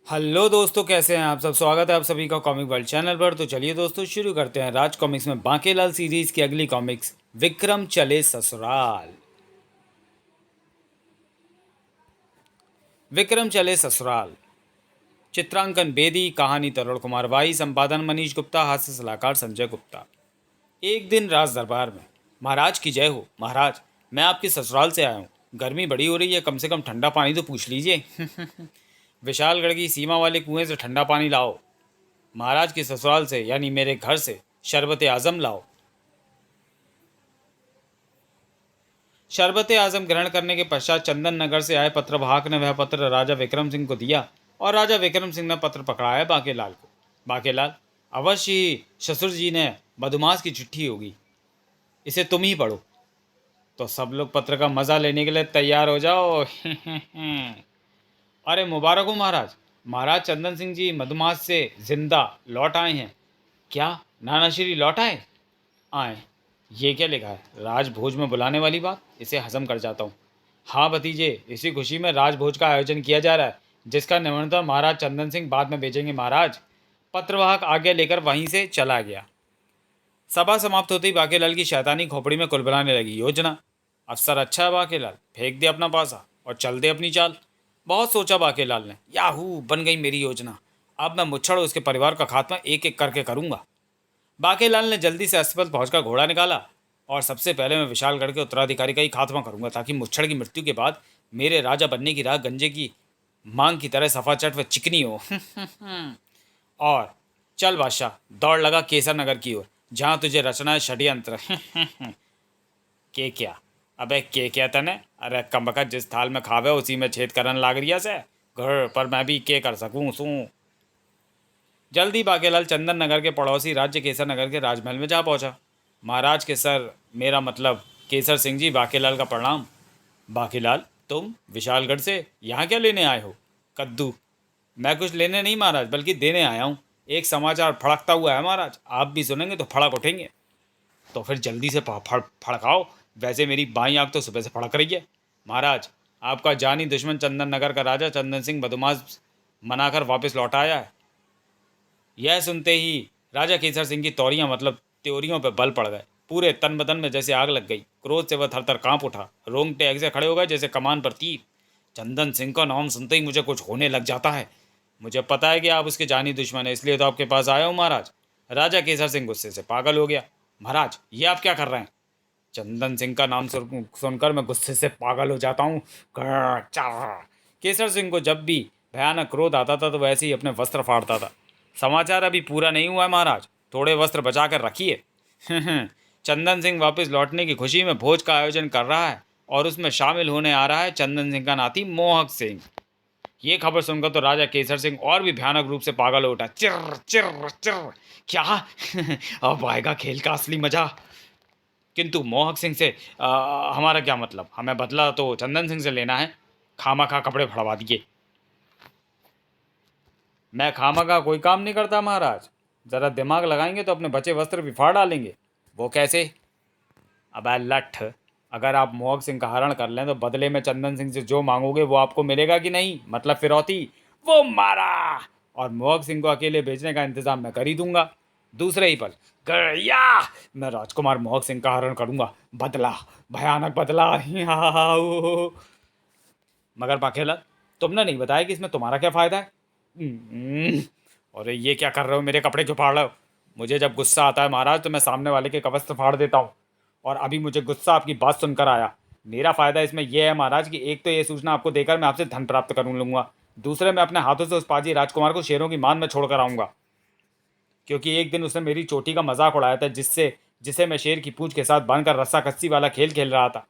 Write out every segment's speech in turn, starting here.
Hello दोस्तों, कैसे हैं आप सब। स्वागत है आप सभी का कॉमिक वर्ल्ड चैनल पर। तो चलिए दोस्तों, शुरू करते हैं राज कॉमिक्स में बांकेलाल सीरीज की अगली कॉमिक्स, विक्रम चले ससुराल। विक्रम चले ससुराल। चित्रांकन बेदी, कहानी तरुण कुमार वाई, संपादन मनीष गुप्ता, हास्य सलाहकार संजय गुप्ता। एक दिन राज दरबार में। महाराज की जय हो। महाराज, मैं आपके ससुराल से आया हूँ। गर्मी बड़ी हो रही है, कम से कम ठंडा पानी तो पूछ लीजिए। विशालगढ़ की सीमा वाले कुएं से ठंडा पानी लाओ। महाराज के ससुराल से यानी मेरे घर से शरबत आजम लाओ। शरबत आजम ग्रहण करने के पश्चात चंदन नगर से आए पत्रवाहक ने वह पत्र राजा विक्रम सिंह को दिया और राजा विक्रम सिंह ने पत्र पकड़ाया बाकेलाल को। बाकेलाल, अवश्य ही ससुर जी ने मधुमास की चिट्ठी होगी, इसे तुम ही पढ़ो। तो सब लोग पत्र का मजा लेने के लिए तैयार हो जाओ। अरे मुबारक हो महाराज। महाराज चंदन सिंह जी मधुमास से जिंदा लौट आए हैं। क्या नाना श्री लौट आए? आए। ये क्या लिखा है? राजभोज में बुलाने वाली बात, इसे हजम कर जाता हूँ। हाँ भतीजे, इसी खुशी में राजभोज का आयोजन किया जा रहा है, जिसका निमंत्रण महाराज चंदन सिंह बाद में भेजेंगे। महाराज। पत्रवाहक आज्ञा लेकर वहीं से चला गया। सभा समाप्त होते ही बाकेलाल की शैतानी खोपड़ी में कुलबुलाने लगी। योजना? अफसर अच्छा है बाकेलाल, फेंक दे अपना पासा और चल दे अपनी चाल। बहुत सोचा बाकेलाल ने। याहू, बन गई मेरी योजना। अब मैं मुच्छड़ उसके परिवार का खात्मा एक एक करके करूंगा। बाकेलाल ने जल्दी से अस्पताल पहुंचकर घोड़ा निकाला और सबसे पहले मैं विशालगढ़ के उत्तराधिकारी का ही खात्मा करूंगा, ताकि मुच्छड़ की मृत्यु के बाद मेरे राजा बनने की राह गंजे की मांग की तरह सफाचट व चिकनी हो। और चल बादशाह, दौड़ लगा केसर नगर की ओर, जहां तुझे रचना है षड्यंत्र। के क्या? अबे के क्या तने? अरे कमबका, जिस थाल में खावे उसी में छेद करन लाग रिया से। घर पर मैं भी के कर सकूं सू। जल्दी बाकेलाल चंदन नगर के पड़ोसी राज्य केसर नगर के राजमहल में जा पहुंचा। महाराज के सर, मेरा मतलब केसर सिंह जी, बाकेलाल का प्रणाम। बाकेलाल, तुम विशालगढ़ से यहाँ क्या लेने आए हो? कद्दू। मैं कुछ लेने नहीं महाराज, बल्कि देने आया हूँ। एक समाचार फड़कता हुआ है महाराज, आप भी सुनेंगे तो फड़क उठेंगे। तो फिर जल्दी से फड़काओ। वैसे मेरी बाई आँख तो सुबह से फड़क रही है। महाराज, आपका जानी दुश्मन चंदन नगर का राजा चंदन सिंह बदमाश मनाकर वापस लौट आया है। यह सुनते ही राजा केसर सिंह की तौरियां मतलब त्योरियों पर बल पड़ गए। पूरे तन बदन में जैसे आग लग गई। क्रोध से वह थर थर कांप उठा। रोंगटे ऐसे खड़े हो गए जैसे कमान पर तीर। चंदन सिंह का नाम सुनते ही मुझे कुछ होने लग जाता है। मुझे पता है कि आप उसके जानी दुश्मन है, इसलिए तो आपके पास आया हूँ महाराज। राजा केसर सिंह गुस्से से पागल हो गया। महाराज, ये आप क्या कर रहे हैं? चंदन सिंह का नाम सुनकर मैं गुस्से से पागल हो जाता हूँ। केसर सिंह को जब भी भयानक क्रोध आता था तो वैसे ही अपने वस्त्र फाड़ता था। समाचार अभी पूरा नहीं हुआ है महाराज, थोड़े वस्त्र बचा कर रखिए। चंदन सिंह वापस लौटने की खुशी में भोज का आयोजन कर रहा है और उसमें शामिल होने आ रहा है चंदन सिंह का नाती मोहक सिंह। ये खबर सुनकर तो राजा केसर सिंह और भी भयानक रूप से पागल हो उठा। चिर चिर चिर। क्या? अब आएगा खेल का असली मजा। किंतु मोहक सिंह से हमारा क्या मतलब? हमें बदला तो चंदन सिंह से लेना है। खामा खा कपड़े फड़वा दिए। मैं खामा का कोई काम नहीं करता महाराज। जरा दिमाग लगाएंगे तो अपने बचे वस्त्र भी फाड़ डालेंगे। वो कैसे? अबे लठ, अगर आप मोहक सिंह का हरण कर लें तो बदले में चंदन सिंह से जो मांगोगे वो आपको मिलेगा कि नहीं? मतलब फिरौती। वो मारा। और मोहक सिंह को अकेले भेजने का इंतजाम मैं कर ही दूंगा। दूसरे ही पल गया, मैं राजकुमार मोहक सिंह का हरण करूंगा। बदला, भयानक बदला। मगर बाखेला, तुमने नहीं बताया कि इसमें तुम्हारा क्या फायदा है। अरे ये क्या कर रहे हो? मेरे कपड़े क्यों फाड़ रहे हो? मुझे जब गुस्सा आता है महाराज तो मैं सामने वाले के कवच फाड़ देता हूँ। और अभी मुझे गुस्सा आपकी बात सुनकर आया। मेरा फायदा इसमें यह है महाराज कि एक तो ये सूचना आपको देकर मैं आपसे धन प्राप्त कर लूंगा। दूसरे, मैं अपने हाथों से उस पाजी राजकुमार को शेरों की मान में छोड़कर आऊंगा, क्योंकि एक दिन उसने मेरी चोटी का मजाक उड़ाया था, जिससे जिसे मैं शेर की पूंछ के साथ बांधकर रस्सा कस्सी वाला खेल खेल रहा था।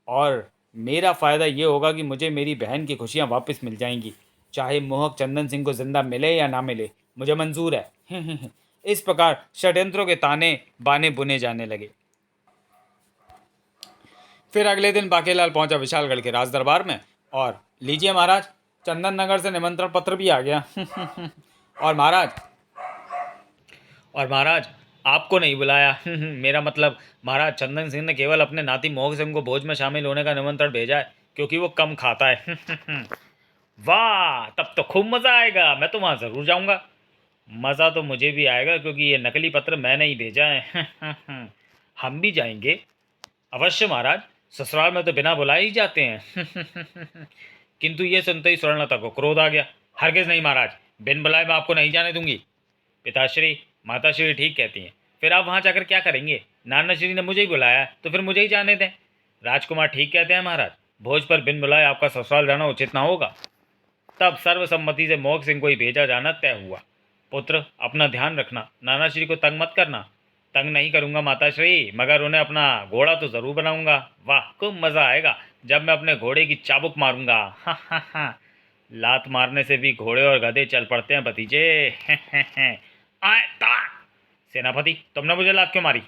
और मेरा फ़ायदा ये होगा कि मुझे मेरी बहन की खुशियाँ वापस मिल जाएंगी। चाहे मोहक चंदन सिंह को जिंदा मिले या ना मिले, मुझे मंजूर है। इस प्रकार षड्यंत्रों के ताने बाने बुने जाने लगे। फिर अगले दिन बाकेलाल पहुंचा विशालगढ़ के राज दरबार में। और लीजिए महाराज, चंदन नगर से निमंत्रण पत्र भी आ गया। और महाराज, और महाराज, आपको नहीं बुलाया। मेरा मतलब महाराज चंदन सिंह ने केवल अपने नाती मोहक सिंह को भोज में शामिल होने का निमंत्रण भेजा है, क्योंकि वो कम खाता है। वाह, तब तो खूब मज़ा आएगा, मैं तो वहाँ ज़रूर जाऊँगा। मज़ा तो मुझे भी आएगा क्योंकि ये नकली पत्र मैंने ही भेजा है। हम भी जाएंगे। अवश्य महाराज, ससुराल में तो बिना बुलाए ही जाते हैं। किंतु ये सुनते ही स्वर्णलता को क्रोध आ गया। हरगिज नहीं महाराज, बिन बुलाए मैं आपको नहीं जाने दूंगी। पिताश्री, माताश्री ठीक कहती हैं। फिर आप वहाँ जाकर क्या करेंगे? नानाश्री ने मुझे ही बुलाया तो फिर मुझे ही जाने दें। राजकुमार ठीक कहते हैं महाराज, भोज पर बिन बुलाए आपका ससुराल जाना उचित ना होगा। तब सर्वसम्मति से मोहक सिंह को ही भेजा जाना तय हुआ। पुत्र, अपना ध्यान रखना, नानाश्री को तंग मत करना। तंग नहीं करूंगा माताश्री, मगर उन्हें अपना घोड़ा तो ज़रूर बनाऊंगा। वाह, खूब मज़ा आएगा जब मैं अपने घोड़े की चाबुक मारूंगा। हा हा हा। लात मारने से भी घोड़े और गधे चल पड़ते हैं भतीजे। आए ता सेनापति, तुमने मुझे लात क्यों मारी?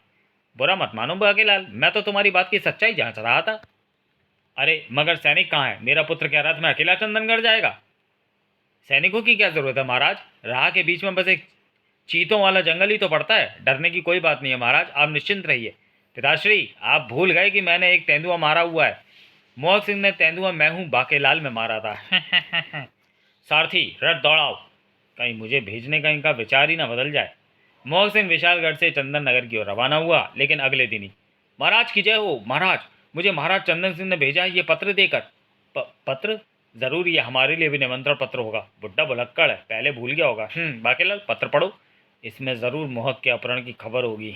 बुरा मत मानो बागेलाल, मैं तो तुम्हारी बात की सच्चाई जांच रहा था। अरे मगर सैनिक कहाँ है? मेरा पुत्र क्या रथ में अकेला चंदनगढ़ जाएगा? सैनिकों की क्या जरूरत है महाराज? राह के बीच में बस एक चीतों वाला जंगल ही तो पड़ता है। डरने की कोई बात नहीं है महाराज, आप निश्चिंत रहिए। पिताश्री, आप भूल गए कि मैंने एक तेंदुआ मारा हुआ है। मोहक सिंह ने तेंदुआ मैं हूँ बाकेलाल में मारा था। सारथी, रथ दौड़ाओ, कहीं मुझे भेजने का इनका विचार ही ना बदल जाए। मोहक सिंह विशालगढ़ से चंदन नगर की ओर रवाना हुआ, लेकिन अगले दिन ही। महाराज की जय हो महाराज, मुझे महाराज चंदन सिंह ने भेजा है ये पत्र देकर। पत्र? जरूर ये हमारे लिए भी निमंत्रण पत्र होगा। बुड्ढा भुलक्कड़ है, पहले भूल गया होगा। बाकीलाल, पत्र पढ़ो, इसमें ज़रूर मोहक के अपहरण की खबर होगी।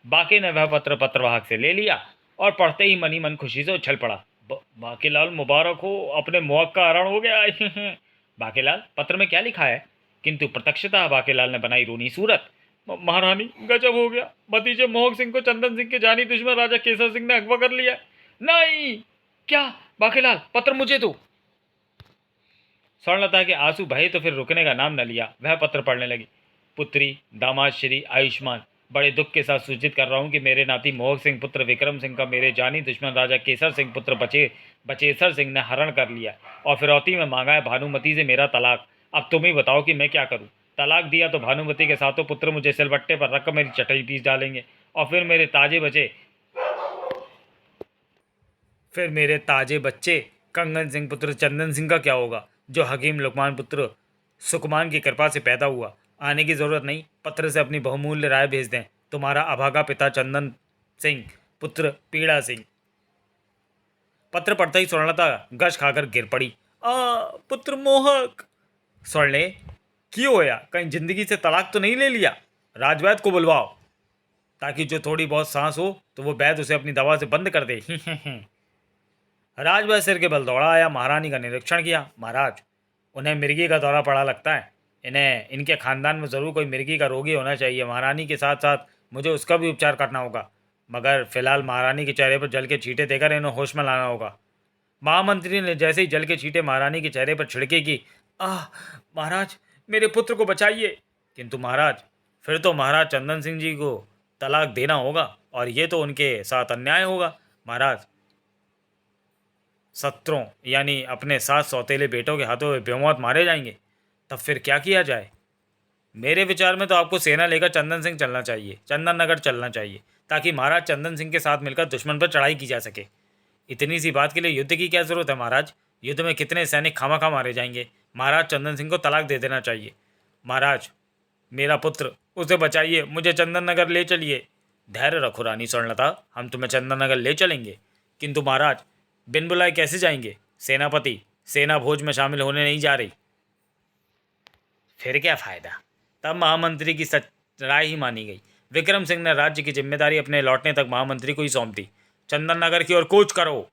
बाकी ने वह पत्र पत्रवाहक से ले लिया और पढ़ते ही मनी मन खुशी से उछल पड़ा। बाकीलाल, मुबारक हो, अपने मोहक का हरण हो गया। बाकीलाल, पत्र में क्या लिखा है? किंतु प्रत्यक्षतः बाकीलाल ने बनाई रोनी सूरत। महारानी, गजब हो गया, भतीजे मोहक सिंह को चंदन सिंह के जानी दुश्मन राजा केसर सिंह ने अगवा कर लिया। नहीं, क्या? बाकीलाल, पत्र मुझे दो। स्वर्णलता के आंसू बहे तो फिर रुकने का नाम न लिया। वह पत्र पढ़ने लगी। पुत्री, दामाद श्री आयुष्मान, बड़े दुख के साथ सूचित कर रहा हूँ कि मेरे नाती मोहक सिंह पुत्र विक्रम सिंह का मेरे जानी दुश्मन राजा केसर सिंह पुत्र बचेसर सिंह ने हरण कर लिया और फिरौती में मांगा है भानुमति से मेरा तलाक। अब तुम ही बताओ कि मैं क्या करूँ। तलाक दिया तो भानुमति के साथों पुत्र मुझे सिलबट्टे पर रखकर मेरी चटई पीस डालेंगे और फिर मेरे ताजे बच्चे कंगन सिंह पुत्र चंदन सिंह का क्या होगा, जो हकीम लुकमान पुत्र सुकमान की कृपा से पैदा हुआ। आने की ज़रूरत नहीं, पत्र से अपनी बहुमूल्य राय भेज दें। तुम्हारा अभागा पिता चंदन सिंह पुत्र पीड़ा सिंह। पत्र पढ़ते ही स्वर्णलता गश खाकर गिर पड़ी। पुत्र मोहक। स्वर्णे, क्यों होया? कहीं जिंदगी से तलाक तो नहीं ले लिया? राजवैद्य को बुलवाओ, ताकि जो थोड़ी बहुत सांस हो तो वो वैद्य उसे अपनी दवा से बंद कर दे। राजवैद्य सिर के बल दौड़ा आया, महारानी का निरीक्षण किया। महाराज, उन्हें मिर्गी का दौरा पड़ा लगता है। इन्हें इनके खानदान में ज़रूर कोई मिर्गी का रोगी होना चाहिए। महारानी के साथ साथ मुझे उसका भी उपचार करना होगा, मगर फिलहाल महारानी के चेहरे पर जल के छींटे देकर इन्हें होश में लाना होगा। महामंत्री ने जैसे ही जल के छींटे महारानी के चेहरे पर छिड़के कि आह महाराज, मेरे पुत्र को बचाइए। किंतु महाराज, फिर तो महाराज चंदन सिंह जी को तलाक देना होगा और ये तो उनके साथ अन्याय होगा। महाराज, शत्रुओं यानी अपने सात सौतेले बेटों के हाथों में बेमौत मारे जाएंगे, तब फिर क्या किया जाए? मेरे विचार में तो आपको सेना लेकर चंदन सिंह चलना चाहिए, चंदन नगर चलना चाहिए, ताकि महाराज चंदन सिंह के साथ मिलकर दुश्मन पर चढ़ाई की जा सके। इतनी सी बात के लिए युद्ध की क्या जरूरत है महाराज? युद्ध में कितने सैनिक खामखा मारे जाएंगे। महाराज चंदन सिंह को तलाक दे देना चाहिए। महाराज, मेरा पुत्र, उसे बचाइए, मुझे चंदन नगर ले चलिए। धैर्य रखो रानी स्वर्णलता, हम तुम्हें चंदन नगर ले चलेंगे। किंतु महाराज, बिन बुलाए कैसे जाएंगे? सेनापति, सेना भोज में शामिल होने नहीं जा रही। फिर क्या फायदा? तब महामंत्री की सच राय ही मानी गई। विक्रम सिंह ने राज्य की जिम्मेदारी अपने लौटने तक महामंत्री को ही सौंप दी। चंदन नगर की ओर कूच करो।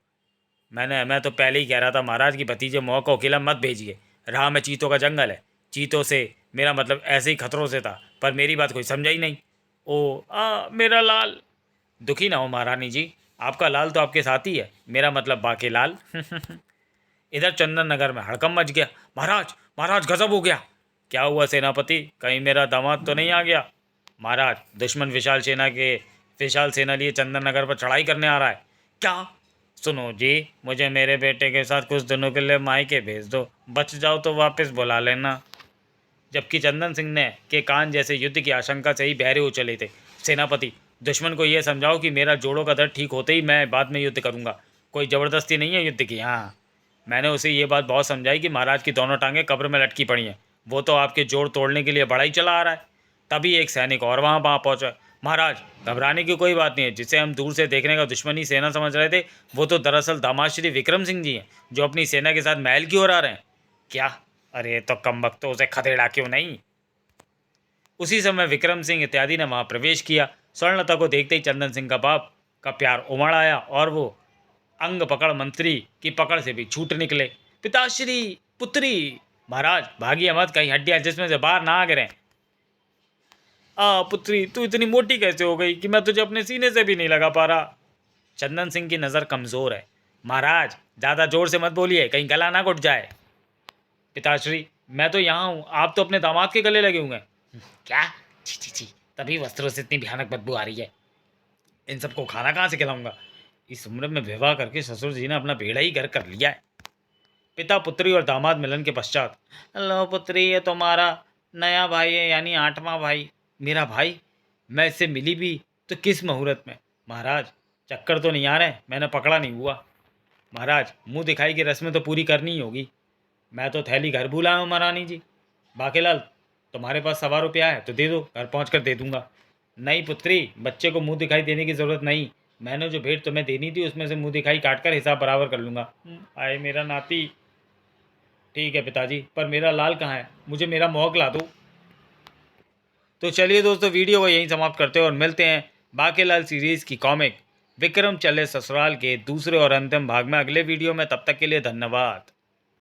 मैं तो पहले ही कह रहा था महाराज की भतीजे मोह को अकेला मत भेजिए। राह में चीतों का जंगल है। चीतों से मेरा मतलब ऐसे ही खतरों से था, पर मेरी बात कोई समझा ही नहीं। मेरा लाल। दुखी ना हो महारानी जी, आपका लाल तो आपके साथ ही है, मेरा मतलब बाकी लाल। इधर चंदन नगर में हड़कंप मच गया। महाराज, महाराज, गजब हो गया। क्या हुआ सेनापति? कहीं मेरा दामाद तो नहीं आ गया? महाराज, दुश्मन विशाल सेना लिए चंदन नगर पर चढ़ाई करने आ रहा है। क्या? सुनो जी, मुझे मेरे बेटे के साथ कुछ दिनों के लिए मायके भेज दो, बच जाओ तो वापस बुला लेना। जबकि चंदन सिंह ने के कान जैसे युद्ध की आशंका से ही बहरे हो चले थे। सेनापति, दुश्मन को यह समझाओ कि मेरा जोड़ों का दर्द ठीक होते ही मैं बाद में युद्ध करूंगा। कोई ज़बरदस्ती नहीं है युद्ध की। हाँ, मैंने उसे ये बात बहुत समझाई कि महाराज की दोनों टांगें कब्र में लटकी पड़ी हैं, वो तो आपके जोड़ तोड़ने के लिए बड़ा ही चला आ रहा है। तभी एक सैनिक और वहाँ पहुँचा। महाराज, घबराने की कोई बात नहीं है। जिसे हम दूर से देखने का दुश्मनी सेना समझ रहे थे, वो तो दरअसल दामाद श्री विक्रम सिंह जी हैं, जो अपनी सेना के साथ महल की ओर आ रहे हैं। क्या? अरे तो कम वक्त तो उसे खदेड़ा क्यों नहीं। उसी समय विक्रम सिंह इत्यादि ने वहां प्रवेश किया। स्वर्णलता को देखते ही चंदन सिंह का बाप का प्यार उमड़ आया और वो अंग पकड़ मंत्री की पकड़ से भी छूट निकले। पिताश्री, पुत्री, महाराज भागिए मत, कहीं हड्डियां जिसमें से बाहर ना आ गिरें। पुत्री, तू इतनी मोटी कैसे हो गई कि मैं तुझे अपने सीने से भी नहीं लगा पा रहा। चंदन सिंह की नज़र कमज़ोर है। महाराज, ज़्यादा जोर से मत बोलिए, कहीं गला ना घुट जाए। पिताश्री, मैं तो यहाँ हूँ, आप तो अपने दामाद के गले लगे हुए हैं। क्या? छी छी छी, तभी वस्त्रों से इतनी भयानक बदबू आ रही है। इन सबको खाना कहाँ से खिलाऊंगा? इस उम्र में विवाह करके ससुर जी ने अपना बेड़ा ही घर कर लिया है। पिता पुत्री और दामाद मिलन के पश्चात, लो पुत्री, ये तुम्हारा नया भाई है, यानी 8वां भाई। मेरा भाई? मैं इससे मिली भी तो किस मुहूर्त में? महाराज, चक्कर तो नहीं आ रहे? मैंने पकड़ा नहीं हुआ। महाराज, मुंह दिखाई की रस्में तो पूरी करनी ही होगी। मैं तो थैली घर भूला हूँ महारानी जी। बाकीलाल, तुम्हारे पास 1.25 है तो दे दो, घर पहुँच कर दे दूंगा। नहीं पुत्री, बच्चे को मुंह दिखाई देने की ज़रूरत नहीं। मैंने जो भेंट तुम्हें देनी थी उसमें से मुंह दिखाई काट कर हिसाब बराबर कर लूँगा। आए मेरा नाती। ठीक है पिताजी, पर मेरा लाल कहाँ है? मुझे मेरा मोहक ला दो। तो चलिए दोस्तों, वीडियो को यहीं समाप्त करते हैं और मिलते हैं बाकीलाल सीरीज़ की कॉमिक विक्रम चले ससुराल के दूसरे और अंतिम भाग में अगले वीडियो में। तब तक के लिए धन्यवाद।